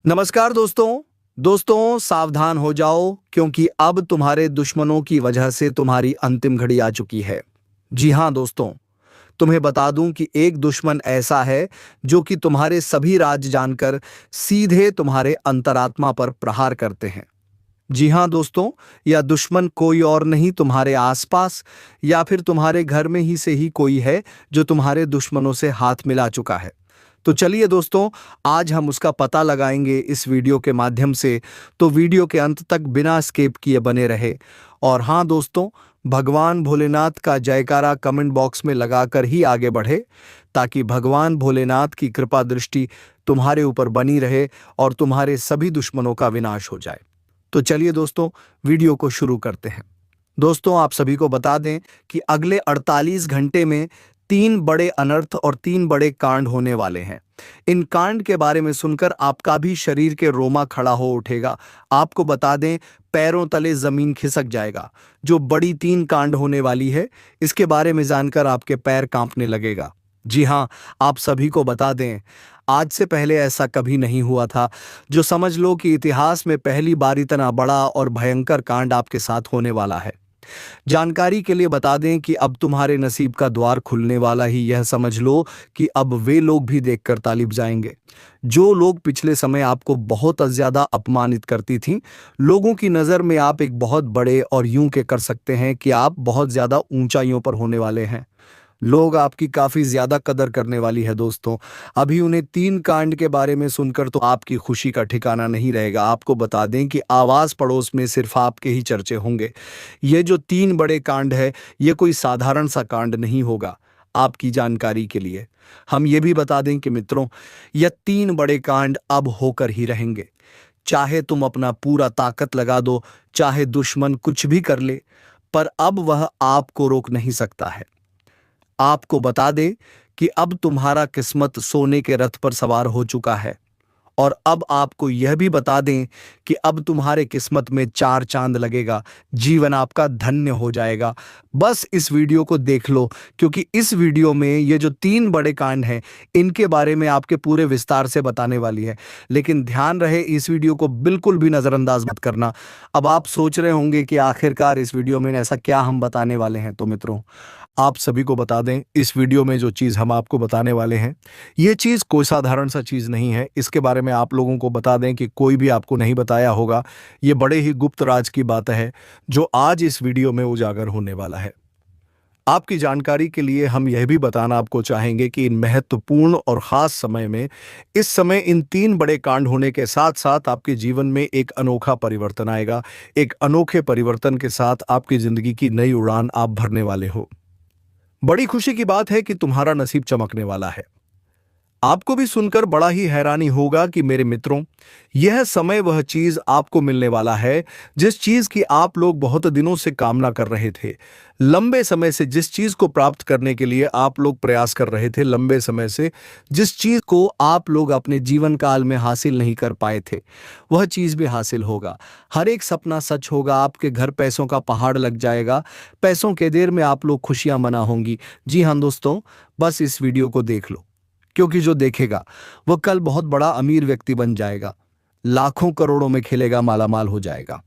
नमस्कार दोस्तों सावधान हो जाओ क्योंकि अब तुम्हारे दुश्मनों की वजह से तुम्हारी अंतिम घड़ी आ चुकी है। जी हाँ दोस्तों, तुम्हें बता दूं कि एक दुश्मन ऐसा है जो कि तुम्हारे सभी राज जानकर सीधे तुम्हारे अंतरात्मा पर प्रहार करते हैं। जी हाँ दोस्तों, यह दुश्मन कोई और नहीं तुम्हारे आसपास या फिर तुम्हारे घर में ही से ही कोई है जो तुम्हारे दुश्मनों से हाथ मिला चुका है। तो चलिए दोस्तों, आज हम उसका पता लगाएंगे इस वीडियो के माध्यम से। तो वीडियो के अंत तक बिना स्किप किए बने रहे। और हाँ दोस्तों, भगवान भोलेनाथ का जयकारा कमेंट बॉक्स में लगाकर ही आगे बढ़े ताकि भगवान भोलेनाथ की कृपा दृष्टि तुम्हारे ऊपर बनी रहे और तुम्हारे सभी दुश्मनों का विनाश हो जाए। तो चलिए दोस्तों, वीडियो को शुरू करते हैं। दोस्तों, आप सभी को बता दें कि अगले 48 घंटे में 3 बड़े अनर्थ और 3 बड़े कांड होने वाले हैं। इन कांड के बारे में सुनकर आपका भी शरीर के रोमा खड़ा हो उठेगा। आपको बता दें, पैरों तले जमीन खिसक जाएगा। जो बड़ी 3 कांड होने वाली है, इसके बारे में जानकर आपके पैर कांपने लगेगा। जी हाँ, आप सभी को बता दें, आज से पहले ऐसा कभी नहीं हुआ था। जो समझ लो कि इतिहास में पहली बार इतना बड़ा और भयंकर कांड आपके साथ होने वाला है। जानकारी के लिए बता दें कि अब तुम्हारे नसीब का द्वार खुलने वाला ही यह समझ लो कि अब वे लोग भी देखकर ताली बजाएंगे जो लोग पिछले समय आपको बहुत ज्यादा अपमानित करती थीं। लोगों की नज़र में आप एक बहुत बड़े और यूं के कर सकते हैं कि आप बहुत ज्यादा ऊंचाइयों पर होने वाले हैं। लोग आपकी काफी ज्यादा कदर करने वाली है दोस्तों। अभी उन्हें 3 कांड के बारे में सुनकर तो आपकी खुशी का ठिकाना नहीं रहेगा। आपको बता दें कि आवाज पड़ोस में सिर्फ आपके ही चर्चे होंगे। ये जो 3 बड़े कांड है, ये कोई साधारण सा कांड नहीं होगा। आपकी जानकारी के लिए हम ये भी बता दें कि मित्रों, यह 3 बड़े कांड अब होकर ही रहेंगे। चाहे तुम अपना पूरा ताकत लगा दो, चाहे दुश्मन कुछ भी कर ले, पर अब वह आपको रोक नहीं सकता है। आपको बता दें कि अब तुम्हारा किस्मत सोने के रथ पर सवार हो चुका है। और अब आपको यह भी बता दें कि अब तुम्हारे किस्मत में 4 चांद लगेगा। जीवन आपका धन्य हो जाएगा। बस इस वीडियो को देख लो, क्योंकि इस वीडियो में ये जो 3 बड़े कांड हैं, इनके बारे में आपके पूरे विस्तार से बताने वाली है। लेकिन ध्यान रहे, इस वीडियो को बिल्कुल भी नज़रअंदाज मत करना। अब आप सोच रहे होंगे कि आखिरकार इस वीडियो में ऐसा क्या हम बताने वाले हैं। तो मित्रों, आप सभी को बता दें, इस वीडियो में जो चीज़ हम आपको बताने वाले हैं, ये चीज़ कोई साधारण सा चीज़ नहीं है। इसके बारे में आप लोगों को बता दें कि कोई भी आपको नहीं बताया होगा। ये बड़े ही गुप्त राज की बात है जो आज इस वीडियो में उजागर होने वाला है। आपकी जानकारी के लिए हम यह भी बताना आपको चाहेंगे कि इन महत्वपूर्ण और ख़ास समय में, इस समय इन 3 बड़े कांड होने के साथ साथ आपके जीवन में एक अनोखा परिवर्तन आएगा। एक अनोखे परिवर्तन के साथ आपकी ज़िंदगी की नई उड़ान आप भरने वाले हो। बड़ी खुशी की बात है कि तुम्हारा नसीब चमकने वाला है। आपको भी सुनकर बड़ा ही हैरानी होगा कि मेरे मित्रों, यह समय वह चीज आपको मिलने वाला है जिस चीज की आप लोग बहुत दिनों से कामना कर रहे थे। लंबे समय से जिस चीज को प्राप्त करने के लिए आप लोग प्रयास कर रहे थे, लंबे समय से जिस चीज को आप लोग अपने जीवन काल में हासिल नहीं कर पाए थे, वह चीज भी हासिल होगा। हर एक सपना सच होगा। आपके घर पैसों का पहाड़ लग जाएगा। पैसों के देर में आप लोग खुशियां मना होंगी। जी हाँ दोस्तों, बस इस वीडियो को देख लो, क्योंकि जो देखेगा वह कल बहुत बड़ा अमीर व्यक्ति बन जाएगा। लाखों करोड़ों में खेलेगा, मालामाल हो जाएगा।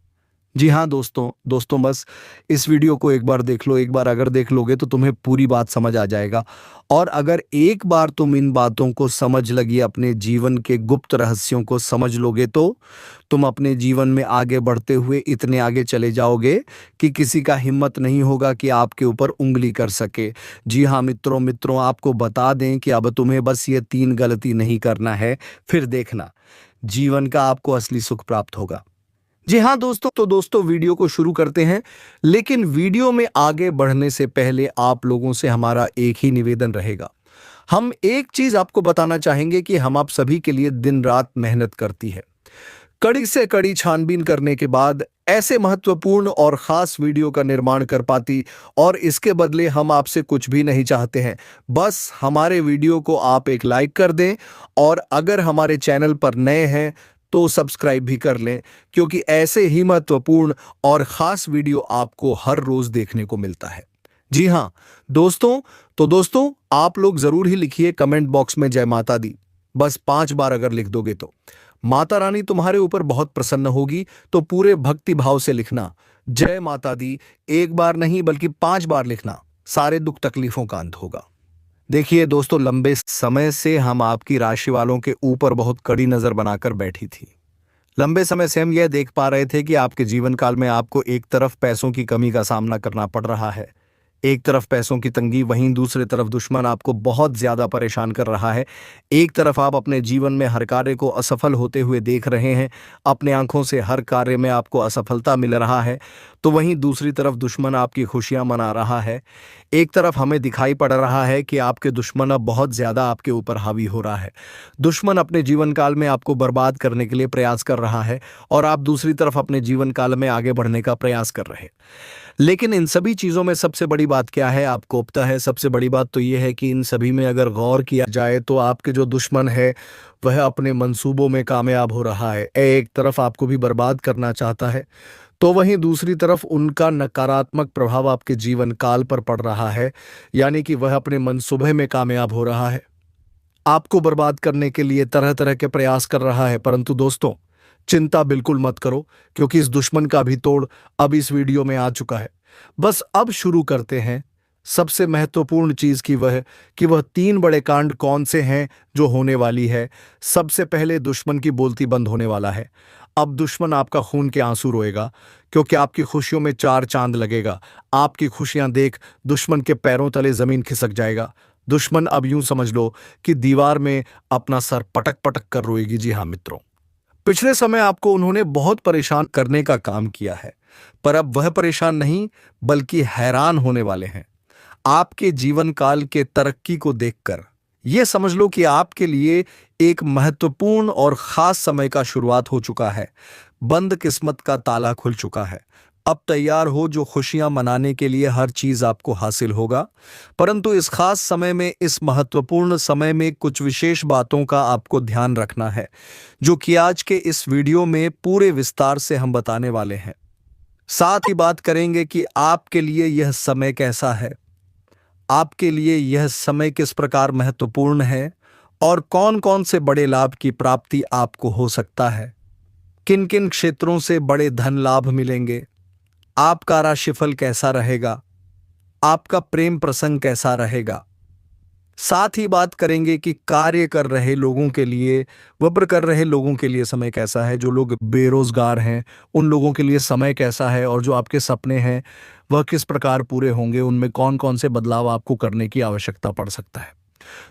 जी हाँ दोस्तों बस इस वीडियो को एक बार देख लो। एक बार अगर देख लोगे तो तुम्हें पूरी बात समझ आ जाएगा। और अगर एक बार तुम इन बातों को समझ लगी, अपने जीवन के गुप्त रहस्यों को समझ लोगे, तो तुम अपने जीवन में आगे बढ़ते हुए इतने आगे चले जाओगे कि किसी का हिम्मत नहीं होगा कि आपके ऊपर उंगली कर सके। जी हाँ मित्रों, आपको बता दें कि अब तुम्हें बस ये 3 गलती नहीं करना है, फिर देखना जीवन का आपको असली सुख प्राप्त होगा। जी हाँ दोस्तों वीडियो को शुरू करते हैं। लेकिन वीडियो में आगे बढ़ने से पहले आप लोगों से हमारा एक ही निवेदन रहेगा। हम एक चीज आपको बताना चाहेंगे कि हम आप सभी के लिए दिन रात मेहनत करती है। कड़ी से कड़ी छानबीन करने के बाद ऐसे महत्वपूर्ण और खास वीडियो का निर्माण कर पाती, और इसके बदले हम आपसे कुछ भी नहीं चाहते हैं। बस हमारे वीडियो को आप एक लाइक कर दें, और अगर हमारे चैनल पर नए हैं तो सब्सक्राइब भी कर लें, क्योंकि ऐसे ही महत्वपूर्ण और ख़ास वीडियो आपको हर रोज़ देखने को मिलता है। जी हाँ दोस्तों आप लोग ज़रूर ही लिखिए कमेंट बॉक्स में जय माता दी। बस 5 बार अगर लिख दोगे तो माता रानी तुम्हारे ऊपर बहुत प्रसन्न होगी, तो पूरे भक्ति भाव से लिखना जय माता दी। एक बार नहीं बल्कि 5 बार लिखना, सारे दुख तकलीफों का अंत होगा। देखिए दोस्तों, लंबे समय से हम आपकी राशि वालों के ऊपर बहुत कड़ी नजर बनाकर बैठी थी। लंबे समय से हम यह देख पा रहे थे कि आपके जीवन काल में आपको एक तरफ पैसों की कमी का सामना करना पड़ रहा है, एक तरफ पैसों की तंगी, वहीं दूसरी तरफ दुश्मन आपको बहुत ज्यादा परेशान कर रहा है। एक तरफ आप अपने जीवन में हर कार्य को असफल होते हुए देख रहे हैं, अपने आंखों से हर कार्य में आपको असफलता मिल रहा है, तो वहीं दूसरी तरफ दुश्मन आपकी खुशियां मना रहा है। एक तरफ हमें दिखाई पड़ रहा है कि आपके दुश्मन अब बहुत ज्यादा आपके ऊपर हावी हो रहा है। दुश्मन अपने जीवन काल में आपको बर्बाद करने के लिए प्रयास कर रहा है और आप दूसरी तरफ अपने जीवन काल में आगे बढ़ने का प्रयास कर रहे हैं। लेकिन इन सभी चीजों में सबसे बड़ी बात क्या है, आपको पता है? सबसे बड़ी बात तो यह है कि इन सभी में अगर गौर किया जाए तो आपके जो दुश्मन है वह अपने मंसूबों में कामयाब हो रहा है। एक तरफ आपको भी बर्बाद करना चाहता है, तो वहीं दूसरी तरफ उनका नकारात्मक प्रभाव आपके जीवन काल पर पड़ रहा है, यानी कि वह अपने मंसूबे में कामयाब हो रहा है, आपको बर्बाद करने के लिए तरह तरह के प्रयास कर रहा है। परंतु दोस्तों, चिंता बिल्कुल मत करो, क्योंकि इस दुश्मन का भी तोड़ अब इस वीडियो में आ चुका है। बस अब शुरू करते हैं। सबसे महत्वपूर्ण चीज की वह कि वह 3 बड़े कांड कौन से हैं जो होने वाली है। सबसे पहले दुश्मन की बोलती बंद होने वाला है। अब दुश्मन आपका खून के आंसू रोएगा, क्योंकि आपकी खुशियों में 4 चांद लगेगा। आपकी खुशियां देख दुश्मन के पैरों तले जमीन खिसक जाएगा। दुश्मन अब यूं समझ लो कि दीवार में अपना सर पटक पटक कर रोएगी। जी हाँ मित्रों, पिछले समय आपको उन्होंने बहुत परेशान करने का काम किया है, पर अब वह परेशान नहीं बल्कि हैरान होने वाले हैं। आपके जीवन काल के तरक्की को देखकर यह समझ लो कि आपके लिए एक महत्वपूर्ण और खास समय का शुरुआत हो चुका है। बंद किस्मत का ताला खुल चुका है। अब तैयार हो, जो खुशियां मनाने के लिए हर चीज आपको हासिल होगा। परंतु इस खास समय में, इस महत्वपूर्ण समय में कुछ विशेष बातों का आपको ध्यान रखना है, जो कि आज के इस वीडियो में पूरे विस्तार से हम बताने वाले हैं। साथ ही बात करेंगे कि आपके लिए यह समय कैसा है, आपके लिए यह समय किस प्रकार महत्वपूर्ण है और कौन कौन से बड़े लाभ की प्राप्ति आपको हो सकता है, किन किन क्षेत्रों से बड़े धन लाभ मिलेंगे, आपका राशिफल कैसा रहेगा, आपका प्रेम प्रसंग कैसा रहेगा। साथ ही बात करेंगे कि कार्य कर रहे लोगों के लिए, वक्र कर रहे लोगों के लिए समय कैसा है, जो लोग बेरोजगार हैं उन लोगों के लिए समय कैसा है, और जो आपके सपने हैं वह किस प्रकार पूरे होंगे, उनमें कौन कौन से बदलाव आपको करने की आवश्यकता पड़ सकता है।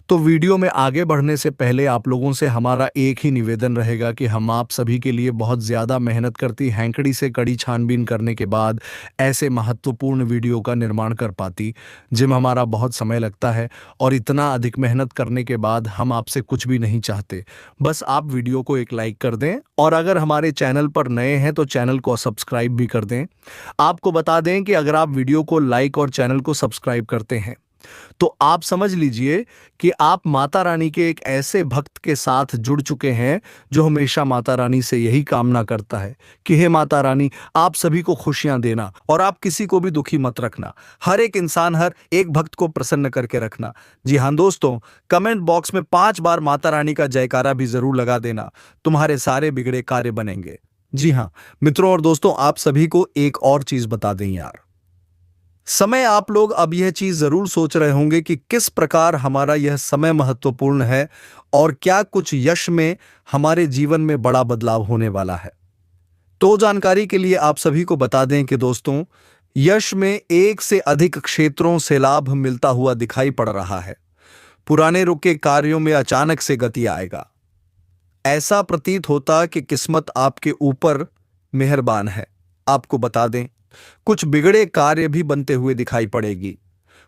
तो वीडियो में आगे बढ़ने से पहले आप लोगों से हमारा एक ही निवेदन रहेगा कि हम आप सभी के लिए बहुत ज़्यादा मेहनत करती, हैंकड़ी से कड़ी छानबीन करने के बाद ऐसे महत्वपूर्ण वीडियो का निर्माण कर पाती, जिसमें हमारा बहुत समय लगता है। और इतना अधिक मेहनत करने के बाद हम आपसे कुछ भी नहीं चाहते, बस आप वीडियो को एक लाइक कर दें, और अगर हमारे चैनल पर नए हैं तो चैनल को सब्सक्राइब भी कर दें। आपको बता दें कि अगर आप वीडियो को लाइक और चैनल को सब्सक्राइब करते हैं तो आप समझ लीजिए कि आप माता रानी के एक ऐसे भक्त के साथ जुड़ चुके हैं जो हमेशा माता रानी से यही कामना करता है कि हे माता रानी, आप सभी को खुशियां देना और आप किसी को भी दुखी मत रखना। हर एक इंसान, हर एक भक्त को प्रसन्न करके रखना। जी हाँ दोस्तों, कमेंट बॉक्स में 5 बार माता रानी का जयकारा भी जरूर लगा देना, तुम्हारे सारे बिगड़े कार्य बनेंगे। जी हाँ मित्रों और दोस्तों, आप सभी को एक और चीज बता दें यार, समय आप लोग अब यह चीज जरूर सोच रहे होंगे कि किस प्रकार हमारा यह समय महत्वपूर्ण है और क्या कुछ यश में हमारे जीवन में बड़ा बदलाव होने वाला है। तो जानकारी के लिए आप सभी को बता दें कि दोस्तों, यश में एक से अधिक क्षेत्रों से लाभ मिलता हुआ दिखाई पड़ रहा है। पुराने रुके कार्यों में अचानक से गति आएगा। ऐसा प्रतीत होता कि किस्मत आपके ऊपर मेहरबान है। आपको बता दें, कुछ बिगड़े कार्य भी बनते हुए दिखाई पड़ेगी।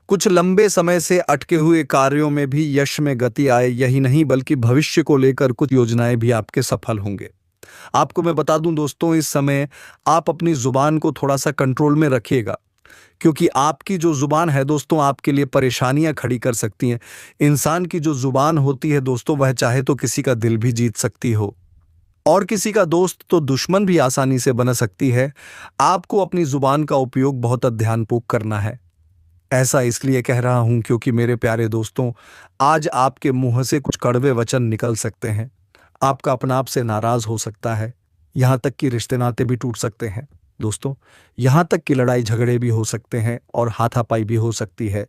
कुछ लंबे समय से अटके हुए कार्यों में भी यश में गति आए, यही नहीं बल्कि भविष्य को लेकर कुछ योजनाएं भी आपके सफल होंगे। आपको मैं बता दूं दोस्तों, इस समय आप अपनी जुबान को थोड़ा सा कंट्रोल में रखिएगा, क्योंकि आपकी जो जुबान है दोस्तों, आपके लिए परेशानियां खड़ी कर सकती हैं। इंसान की जो जुबान होती है दोस्तों, वह चाहे तो किसी का दिल भी जीत सकती हो और किसी का दोस्त तो दुश्मन भी आसानी से बन सकती है। आपको अपनी जुबान का उपयोग बहुत ध्यानपूर्वक करना है। ऐसा इसलिए कह रहा हूं क्योंकि मेरे प्यारे दोस्तों, आज आपके मुंह से कुछ कड़वे वचन निकल सकते हैं। आपका अपना आप से नाराज हो सकता है, यहाँ तक कि रिश्ते नाते भी टूट सकते हैं दोस्तों। यहाँ तक कि लड़ाई झगड़े भी हो सकते हैं और हाथापाई भी हो सकती है।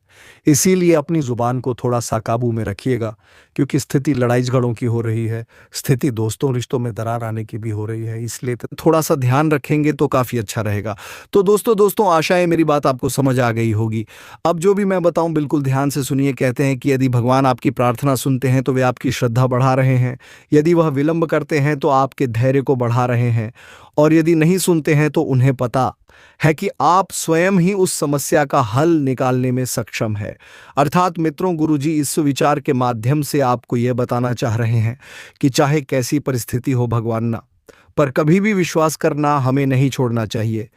इसीलिए अपनी जुबान को थोड़ा सा काबू में रखिएगा, क्योंकि स्थिति लड़ाई झगड़ों की हो रही है, स्थिति दोस्तों रिश्तों में दरार आने की भी हो रही है। इसलिए थोड़ा सा ध्यान रखेंगे तो काफ़ी अच्छा रहेगा। तो दोस्तों आशा है मेरी बात आपको समझ आ गई होगी। अब जो भी मैं बताऊं बिल्कुल ध्यान से सुनिए। कहते हैं कि यदि भगवान आपकी प्रार्थना सुनते हैं तो वे आपकी श्रद्धा बढ़ा रहे हैं, यदि वह विलंब करते हैं तो आपके धैर्य को बढ़ा रहे हैं, और यदि नहीं सुनते हैं तो उन्हें पता है कि आप स्वयं ही उस समस्या का हल निकालने में सक्षम है। अर्थात मित्रों, गुरुजी इस विचार के माध्यम से आपको यह बताना चाह रहे हैं कि चाहे कैसी परिस्थिति हो भगवान ना, पर कभी भी विश्वास करना हमें नहीं छोड़ना चाहिए,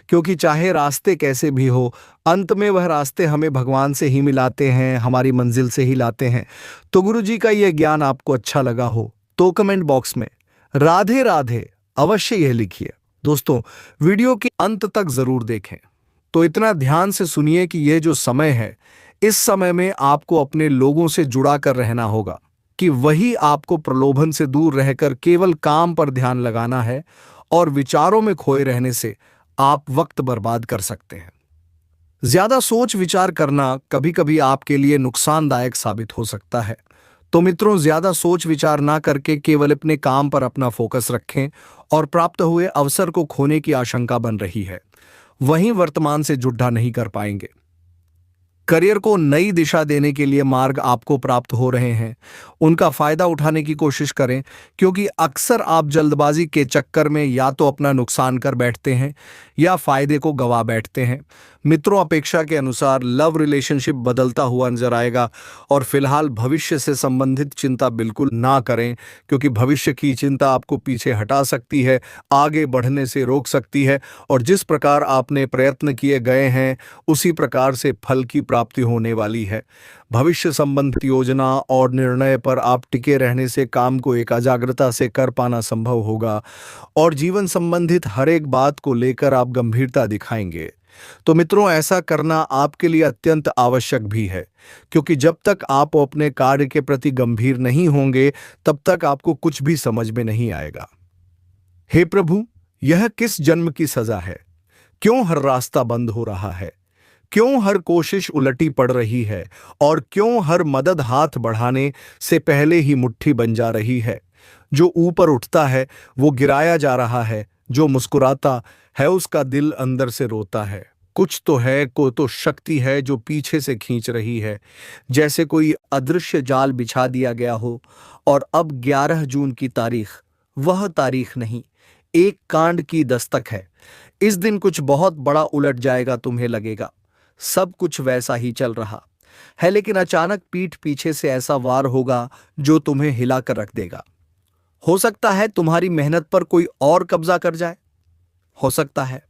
क्योंकि चाहे रास्ते कैसे भी हो, अंत में वह रास्ते हमें भगवान से ही मिलाते हैं, हमारी मंजिल से ही लाते हैं। तो गुरुजी का यह ज्ञान आपको अच्छा लगा हो तो कमेंट बॉक्स में राधे राधे अवश्य यह लिखिए। दोस्तों, वीडियो के अंत तक जरूर देखें। तो इतना ध्यान से सुनिए कि यह जो समय है, इस समय में आपको अपने लोगों से जुड़ा कर रहना होगा, कि वही आपको प्रलोभन से दूर रहकर केवल काम पर ध्यान लगाना है, और विचारों में खोए रहने से आप वक्त बर्बाद कर सकते हैं। ज्यादा सोच विचार करना कभी कभी आपके लिए नुकसानदायक साबित हो सकता है। तो मित्रों, ज्यादा सोच विचार ना करके केवल अपने काम पर अपना फोकस रखें, और प्राप्त हुए अवसर को खोने की आशंका बन रही है, वहीं वर्तमान से जुड़ा नहीं कर पाएंगे। करियर को नई दिशा देने के लिए मार्ग आपको प्राप्त हो रहे हैं, उनका फायदा उठाने की कोशिश करें, क्योंकि अक्सर आप जल्दबाजी के चक्कर में या तो अपना नुकसान कर बैठते हैं या फायदे को गवा बैठते हैं। मित्रों, अपेक्षा के अनुसार लव रिलेशनशिप बदलता हुआ नजर आएगा, और फिलहाल भविष्य से संबंधित चिंता बिल्कुल ना करें, क्योंकि भविष्य की चिंता आपको पीछे हटा सकती है, आगे बढ़ने से रोक सकती है, और जिस प्रकार आपने प्रयत्न किए गए हैं उसी प्रकार से फल की प्राप्ति होने वाली है। भविष्य संबंधित योजना और निर्णय पर आप टिके रहने से काम को एकाग्रता से कर पाना संभव होगा, और जीवन संबंधित हर एक बात को लेकर आप गंभीरता दिखाएंगे। तो मित्रों, ऐसा करना आपके लिए अत्यंत आवश्यक भी है, क्योंकि जब तक आप अपने कार्य के प्रति गंभीर नहीं होंगे तब तक आपको कुछ भी समझ में नहीं आएगा। हे प्रभु, यह किस जन्म की सजा है? क्यों हर रास्ता बंद हो रहा है? क्यों हर कोशिश उलटी पड़ रही है? और क्यों हर मदद हाथ बढ़ाने से पहले ही मुट्ठी बन जा रही है? जो ऊपर उठता है वो गिराया जा रहा है, जो मुस्कुराता है उसका दिल अंदर से रोता है। कुछ तो है, को तो शक्ति है जो पीछे से खींच रही है, जैसे कोई अदृश्य जाल बिछा दिया गया हो। और अब 11 जून की तारीख वह तारीख नहीं, एक कांड की दस्तक है। इस दिन कुछ बहुत बड़ा उलट जाएगा, तुम्हें लगेगा सब कुछ वैसा ही चल रहा है, लेकिन अचानक पीठ पीछे से ऐसा वार होगा जो तुम्हें हिला कर रख देगा। हो सकता है तुम्हारी मेहनत पर कोई और कब्जा कर जाए, हो सकता है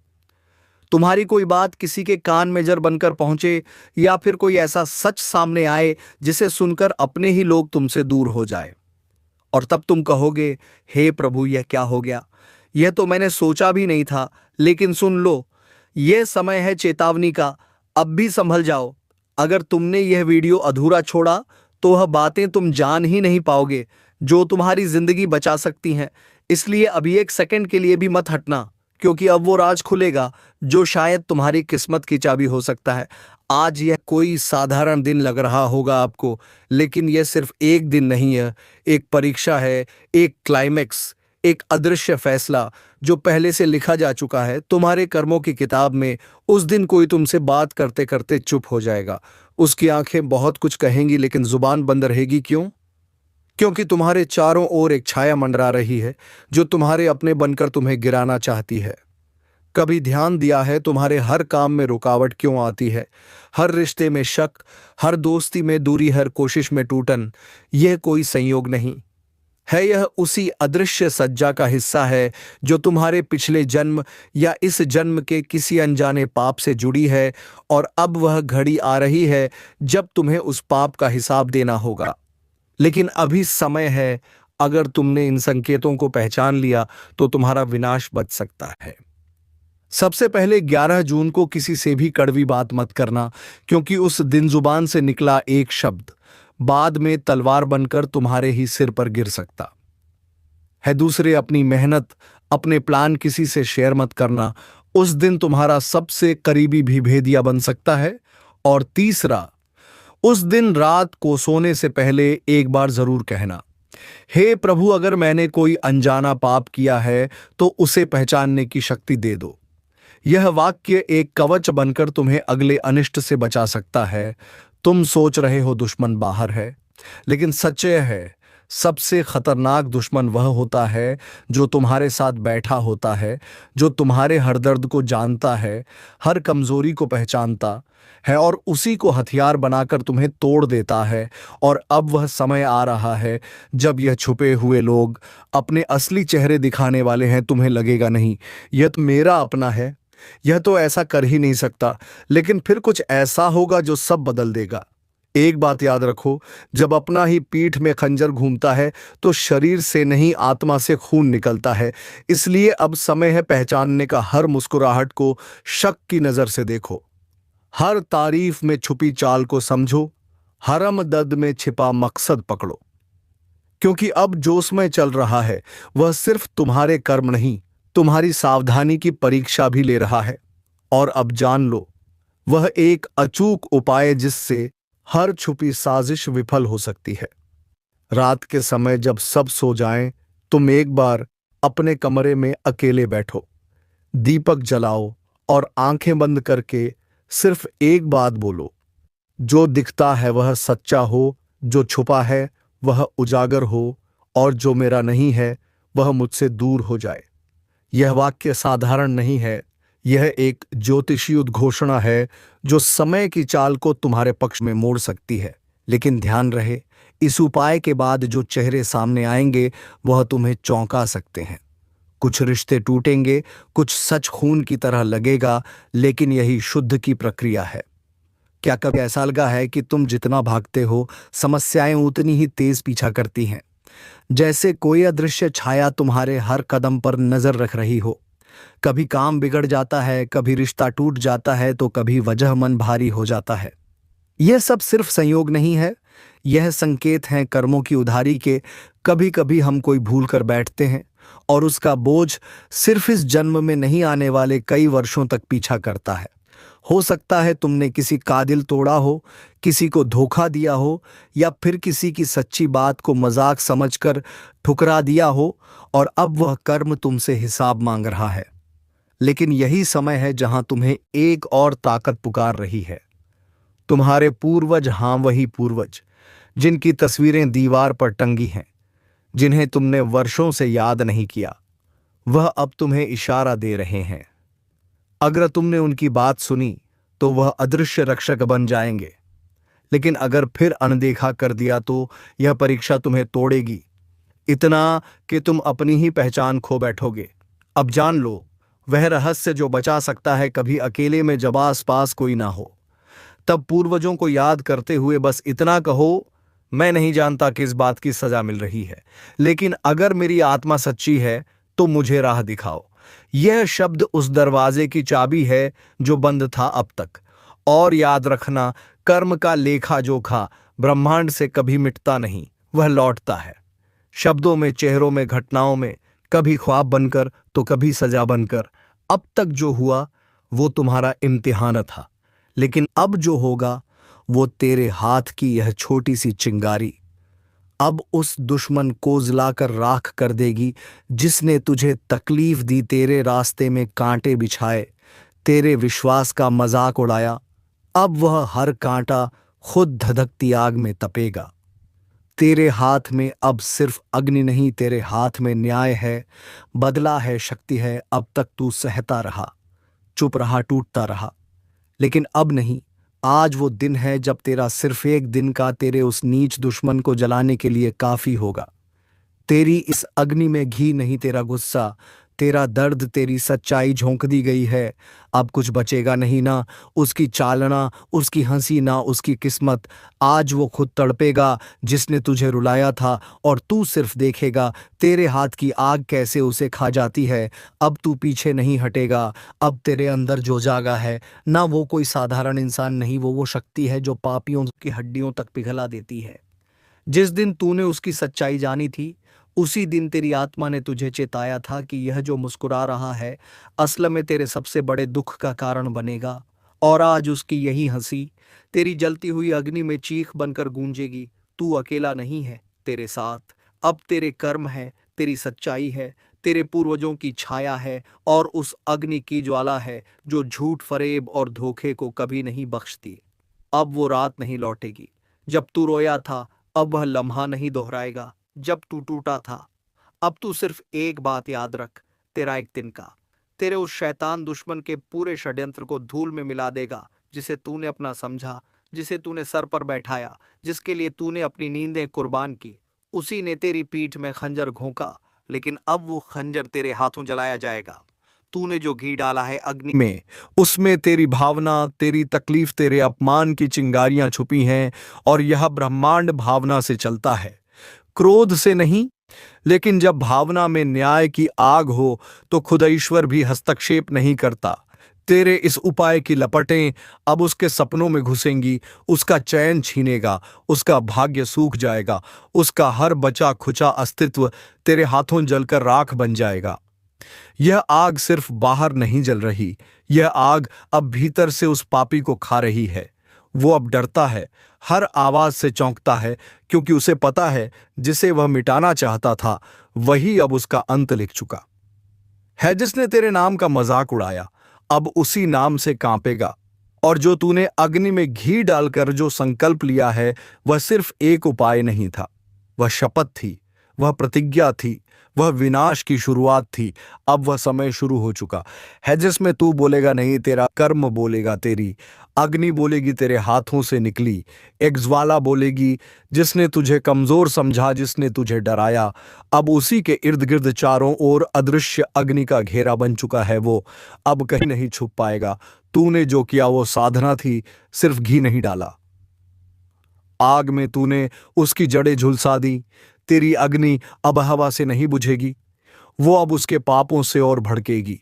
तुम्हारी कोई बात किसी के कान में जर बनकर पहुंचे, या फिर कोई ऐसा सच सामने आए जिसे सुनकर अपने ही लोग तुमसे दूर हो जाए, और तब तुम कहोगे, हे प्रभु, यह क्या हो गया? यह तो मैंने सोचा भी नहीं था। लेकिन सुन लो, यह समय है चेतावनी का, अब भी संभल जाओ। अगर तुमने यह वीडियो अधूरा छोड़ा तो वह बातें तुम जान ही नहीं पाओगे जो तुम्हारी जिंदगी बचा सकती हैं। इसलिए अभी एक सेकंड के लिए भी मत हटना, क्योंकि अब वो राज खुलेगा जो शायद तुम्हारी किस्मत की चाबी हो सकता है। आज यह कोई साधारण दिन लग रहा होगा आपको, लेकिन यह सिर्फ एक दिन नहीं है, एक परीक्षा है, एक क्लाइमेक्स, एक अदृश्य फैसला जो पहले से लिखा जा चुका है तुम्हारे कर्मों की किताब में। उस दिन कोई तुमसे बात करते करते चुप हो जाएगा, उसकी आंखें बहुत कुछ कहेंगी लेकिन जुबान बंद रहेगी। क्यों? क्योंकि तुम्हारे चारों ओर एक छाया मंडरा रही है जो तुम्हारे अपने बनकर तुम्हें गिराना चाहती है। कभी ध्यान दिया है तुम्हारे हर काम में रुकावट क्यों आती है? हर रिश्ते में शक, हर दोस्ती में दूरी, हर कोशिश में टूटन। यह कोई संयोग नहीं है, यह उसी अदृश्य सज्जा का हिस्सा है जो तुम्हारे पिछले जन्म या इस जन्म के किसी अनजाने पाप से जुड़ी है। और अब वह घड़ी आ रही है जब तुम्हें उस पाप का हिसाब देना होगा। लेकिन अभी समय है, अगर तुमने इन संकेतों को पहचान लिया तो तुम्हारा विनाश बच सकता है। सबसे पहले 11 जून को किसी से भी कड़वी बात मत करना, क्योंकि उस दिन जुबान से निकला एक शब्द बाद में तलवार बनकर तुम्हारे ही सिर पर गिर सकता। है। दूसरे, अपनी मेहनत, अपने प्लान किसी से शेयर मत करना, उस दिन तुम्हारा सबसे करीबी भी भेदिया बन सकता है। और तीसरा, उस दिन रात को सोने से पहले एक बार जरूर कहना, हे प्रभु, अगर मैंने कोई अनजाना पाप किया है तो उसे पहचानने की शक्ति दे दो। यह वाक्य एक कवच बनकर तुम्हें अगले अनिष्ट से बचा सकता है। तुम सोच रहे हो दुश्मन बाहर है, लेकिन सच यह है, सबसे खतरनाक दुश्मन वह होता है जो तुम्हारे साथ बैठा होता है, जो तुम्हारे हर दर्द को जानता है, हर कमजोरी को पहचानता है और उसी को हथियार बनाकर तुम्हें तोड़ देता है। और अब वह समय आ रहा है जब यह छुपे हुए लोग अपने असली चेहरे दिखाने वाले हैं। तुम्हें लगेगा, नहीं, यह तो मेरा अपना है, यह तो ऐसा कर ही नहीं सकता, लेकिन फिर कुछ ऐसा होगा जो सब बदल देगा। एक बात याद रखो, जब अपना ही पीठ में खंजर घूमता है तो शरीर से नहीं, आत्मा से खून निकलता है। इसलिए अब समय है पहचानने का। हर मुस्कुराहट को शक की नजर से देखो, हर तारीफ में छुपी चाल को समझो, हरम दर्द में छिपा मकसद पकड़ो। क्योंकि अब जो समय चल रहा है वह सिर्फ तुम्हारे कर्म नहीं, तुम्हारी सावधानी की परीक्षा भी ले रहा है। और अब जान लो, वह एक अचूक उपाय जिससे हर छुपी साजिश विफल हो सकती है। रात के समय जब सब सो जाएं, तुम एक बार अपने कमरे में अकेले बैठो, दीपक जलाओ और आंखें बंद करके सिर्फ एक बात बोलो, जो दिखता है वह सच्चा हो, जो छुपा है वह उजागर हो, और जो मेरा नहीं है वह मुझसे दूर हो जाए। यह वाक्य साधारण नहीं है, यह एक ज्योतिषीय उद्घोषणा है जो समय की चाल को तुम्हारे पक्ष में मोड़ सकती है। लेकिन ध्यान रहे, इस उपाय के बाद जो चेहरे सामने आएंगे वह तुम्हें चौंका सकते हैं। कुछ रिश्ते टूटेंगे, कुछ सच खून की तरह लगेगा, लेकिन यही शुद्ध की प्रक्रिया है। क्या कभी ऐसा लगा है कि तुम जितना भागते हो, समस्याएं उतनी ही तेज पीछा करती हैं, जैसे कोई अदृश्य छाया तुम्हारे हर कदम पर नजर रख रही हो? कभी काम बिगड़ जाता है, कभी रिश्ता टूट जाता है, तो कभी वजह मन भारी हो जाता है। यह सब सिर्फ संयोग नहीं है, यह संकेत हैं कर्मों की उधारी के। कभी कभी हम कोई भूल कर बैठते हैं और उसका बोझ सिर्फ इस जन्म में नहीं, आने वाले कई वर्षों तक पीछा करता है। हो सकता है तुमने किसी का दिल तोड़ा हो, किसी को धोखा दिया हो, या फिर किसी की सच्ची बात को मजाक समझकर ठुकरा दिया हो, और अब वह कर्म तुमसे हिसाब मांग रहा है। लेकिन यही समय है जहां तुम्हें एक और ताकत पुकार रही है। तुम्हारे पूर्वज, हाँ वही पूर्वज, जिनकी तस्वीरें दीवार पर टंगी हैं, जिन्हें तुमने वर्षों से याद नहीं किया, वह अब तुम्हें इशारा दे रहे हैं। अगर तुमने उनकी बात सुनी तो वह अदृश्य रक्षक बन जाएंगे, लेकिन अगर फिर अनदेखा कर दिया तो यह परीक्षा तुम्हें तोड़ेगी, इतना कि तुम अपनी ही पहचान खो बैठोगे। अब जान लो, वह रहस्य जो बचा सकता है कभी अकेले में, जब आस पास कोई ना हो। तब पूर्वजों को याद करते हुए बस इतना कहो, मैं नहीं जानता किस बात की सजा मिल रही है, लेकिन अगर मेरी आत्मा सच्ची है तो मुझे राह दिखाओ। यह शब्द उस दरवाजे की चाबी है जो बंद था अब तक। और याद रखना, कर्म का लेखा जोखा ब्रह्मांड से कभी मिटता नहीं, वह लौटता है। शब्दों में, चेहरों में, घटनाओं में, कभी ख्वाब बनकर तो कभी सजा बनकर। अब तक जो हुआ वो तुम्हारा इम्तिहान था, लेकिन अब जो होगा वो तेरे हाथ की यह छोटी सी चिंगारी अब उस दुश्मन को जलाकर राख कर देगी जिसने तुझे तकलीफ दी, तेरे रास्ते में कांटे बिछाए, तेरे विश्वास का मजाक उड़ाया। अब वह हर कांटा खुद धधकती आग में तपेगा। तेरे हाथ में अब सिर्फ अग्नि नहीं, तेरे हाथ में न्याय है, बदला है, शक्ति है। अब तक तू सहता रहा, चुप रहा, टूटता रहा, लेकिन अब नहीं। आज वो दिन है जब तेरा सिर्फ एक दिन का तेरे उस नीच दुश्मन को जलाने के लिए काफी होगा। तेरी इस अग्नि में घी नहीं, तेरा गुस्सा, तेरा दर्द, तेरी सच्चाई झोंक दी गई है। अब कुछ बचेगा नहीं, ना उसकी चालना, उसकी हंसी, ना उसकी किस्मत। आज वो खुद तड़पेगा जिसने तुझे रुलाया था, और तू सिर्फ देखेगा तेरे हाथ की आग कैसे उसे खा जाती है। अब तू पीछे नहीं हटेगा। अब तेरे अंदर जो जागा है ना, वो कोई साधारण इंसान नहीं, वो शक्ति है जो पापियों की हड्डियों तक पिघला देती है। जिस दिन तूने उसकी सच्चाई जानी थी, उसी दिन तेरी आत्मा ने तुझे चेताया था कि यह जो मुस्कुरा रहा है असल में तेरे सबसे बड़े दुख का कारण बनेगा। और आज उसकी यही हंसी तेरी जलती हुई अग्नि में चीख बनकर गूंजेगी। तू अकेला नहीं है, तेरे साथ अब तेरे कर्म है, तेरी सच्चाई है, तेरे पूर्वजों की छाया है और उस अग्नि की ज्वाला है जो झूठ, फरेब और धोखे को कभी नहीं बख्शती। अब वो रात नहीं लौटेगी जब तू रोया था, अब वह लम्हा नहीं दोहराएगा जब तू टूटा था। अब तू सिर्फ एक बात याद रख, तेरा एक तिनका तेरे उस शैतान दुश्मन के पूरे षड्यंत्र को धूल में मिला देगा, जिसे तूने अपना समझा, जिसे तूने सर पर बैठाया, जिसके लिए तूने अपनी नींदें कुर्बान की। उसी ने तेरी पीठ में खंजर घोंका, लेकिन अब वो खंजर तेरे हाथों जलाया जाएगा। तूने जो घी डाला है अग्नि में, उसमें तेरी भावना, तेरी तकलीफ, तेरे अपमान की चिंगारियां छुपी हैं। और यह ब्रह्मांड भावना से चलता है, क्रोध से नहीं। लेकिन जब भावना में न्याय की आग हो तो खुद ईश्वर भी हस्तक्षेप नहीं करता। तेरे इस उपाय की लपटें अब उसके सपनों में घुसेंगी, उसका चैन छीनेगा, उसका भाग्य सूख जाएगा, उसका हर बचा खुचा अस्तित्व तेरे हाथों जलकर राख बन जाएगा। यह आग सिर्फ बाहर नहीं जल रही, यह आग अब भीतर से उस पापी को खा रही है। वो अब डरता है, हर आवाज से चौंकता है, क्योंकि उसे पता है जिसे वह मिटाना चाहता था वही अब उसका अंत लिख चुका है। जिसने तेरे नाम का मजाक उड़ाया अब उसी नाम से कांपेगा। और जो तूने अग्नि में घी डालकर जो संकल्प लिया है वह सिर्फ एक उपाय नहीं था, वह शपथ थी, वह प्रतिज्ञा थी, वह विनाश की शुरुआत थी। अब वह समय शुरू हो चुका है जिसमें तू बोलेगा नहीं, तेरा कर्म बोलेगा, तेरी अग्नि बोलेगी, तेरे हाथों से निकली एक ज्वाला बोलेगी। जिसने तुझे कमजोर समझा, जिसने तुझे डराया, अब उसी के इर्द गिर्द चारों ओर अदृश्य अग्नि का घेरा बन चुका है। वो अब कहीं नहीं छुप पाएगा। तूने जो किया वो साधना थी, सिर्फ घी नहीं डाला, आग में तूने उसकी जड़ें झुलसा दी। तेरी अग्नि अब हवा से नहीं बुझेगी, वो अब उसके पापों से और भड़केगी।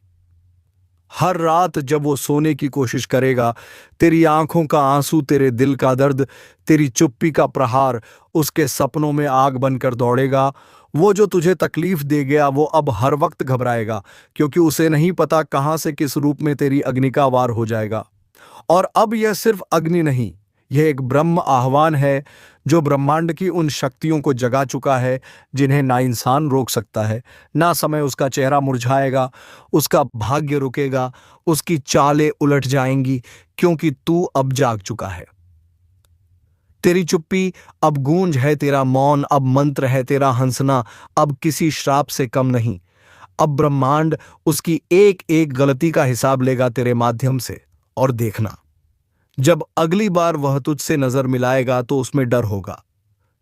हर रात जब वो सोने की कोशिश करेगा, तेरी आंखों का आंसू, तेरे दिल का दर्द, तेरी चुप्पी का प्रहार उसके सपनों में आग बनकर दौड़ेगा। वो जो तुझे तकलीफ दे गया वो अब हर वक्त घबराएगा, क्योंकि उसे नहीं पता कहां से किस रूप में तेरी अग्नि का वार हो जाएगा। और अब यह सिर्फ अग्नि नहीं, यह एक ब्रह्म आह्वान है जो ब्रह्मांड की उन शक्तियों को जगा चुका है जिन्हें ना इंसान रोक सकता है, ना समय उसका चेहरा मुरझाएगा, उसका भाग्य रुकेगा, उसकी चालें उलट जाएंगी, क्योंकि तू अब जाग चुका है। तेरी चुप्पी अब गूंज है, तेरा मौन अब मंत्र है, तेरा हंसना अब किसी श्राप से कम नहीं। अब ब्रह्मांड उसकी एक एक गलती का हिसाब लेगा तेरे माध्यम से। और देखना, जब अगली बार वह तुझसे नजर मिलाएगा तो उसमें डर होगा,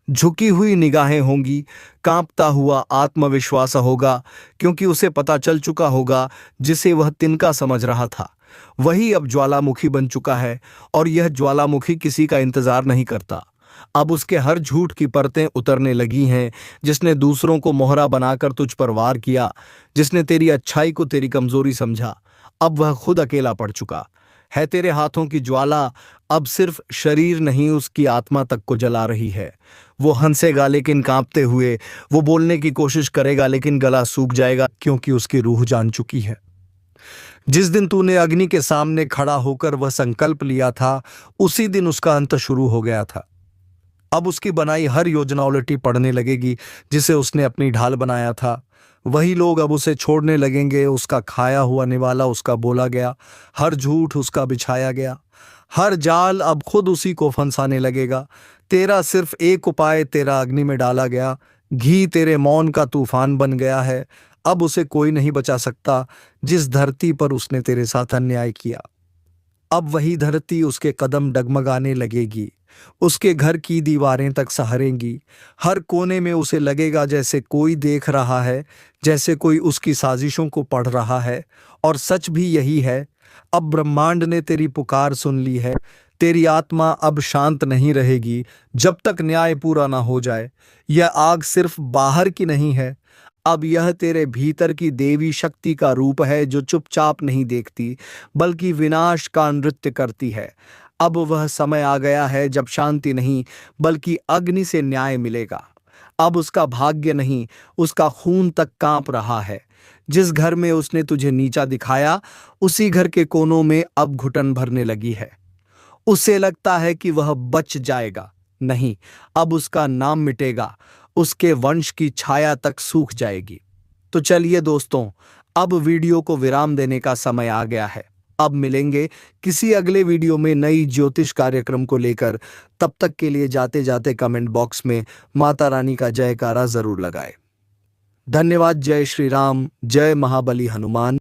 झुकी हुई निगाहें होंगी, कांपता हुआ आत्मविश्वास होगा, क्योंकि उसे पता चल चुका होगा जिसे वह तिनका समझ रहा था वही अब ज्वालामुखी बन चुका है। और यह ज्वालामुखी किसी का इंतजार नहीं करता। अब उसके हर झूठ की परतें उतरने लगी हैं। जिसने दूसरों को मोहरा बनाकर तुझ पर वार किया, जिसने तेरी अच्छाई को तेरी कमजोरी समझा, अब वह खुद अकेला पड़ चुका है। तेरे हाथों की ज्वाला अब सिर्फ शरीर नहीं, उसकी आत्मा तक को जला रही है। वो हंसेगा लेकिन कांपते हुए, वो बोलने की कोशिश करेगा लेकिन गला सूख जाएगा, क्योंकि उसकी रूह जान चुकी है। जिस दिन तूने अग्नि के सामने खड़ा होकर वह संकल्प लिया था, उसी दिन उसका अंत शुरू हो गया था। अब उसकी बनाई हर योजना उलटी पड़ने लगेगी, जिसे उसने अपनी ढाल बनाया था। वही लोग अब उसे छोड़ने लगेंगे, उसका खाया हुआ निवाला उसका बोला गया, हर झूठ उसका बिछाया गया, हर जाल अब खुद उसी को फंसाने लगेगा। तेरा सिर्फ एक उपाय तेरा अग्नि में डाला गया, घी तेरे मौन का तूफान बन गया है। अब उसे कोई नहीं बचा सकता, जिस धरती पर उसने तेरे साथ अन्याय किया। अब वही धरती उसके कदम डगमगाने लगेगी, उसके घर की दीवारें तक सहरेंगी। हर कोने में उसे लगेगा जैसे कोई देख रहा है, जैसे कोई उसकी साजिशों को पढ़ रहा है। और सच भी यही है, अब ब्रह्मांड ने तेरी पुकार सुन ली है। तेरी आत्मा अब शांत नहीं रहेगी जब तक न्याय पूरा ना हो जाए। यह आग सिर्फ बाहर की नहीं है, अब यह तेरे भीतर की देवी शक्ति का रूप है, जो चुपचाप नहीं देखती बल्कि विनाश का नृत्य करती है। अब वह समय आ गया है जब शांति नहीं बल्कि अग्नि से न्याय मिलेगा। अब उसका भाग्य नहीं, उसका खून तक कांप रहा है। जिस घर में उसने तुझे नीचा दिखाया, उसी घर के कोनों में अब घुटन भरने लगी है। उसे लगता है कि वह बच जाएगा। नहीं, अब उसका नाम मिटेगा, उसके वंश की छाया तक सूख जाएगी। तो चलिए दोस्तों, अब वीडियो को विराम देने का समय आ गया है। अब मिलेंगे किसी अगले वीडियो में नई ज्योतिष कार्यक्रम को लेकर। तब तक के लिए जाते जाते कमेंट बॉक्स में माता रानी का जयकारा जरूर लगाएं। धन्यवाद। जय श्री राम, जय महाबली हनुमान।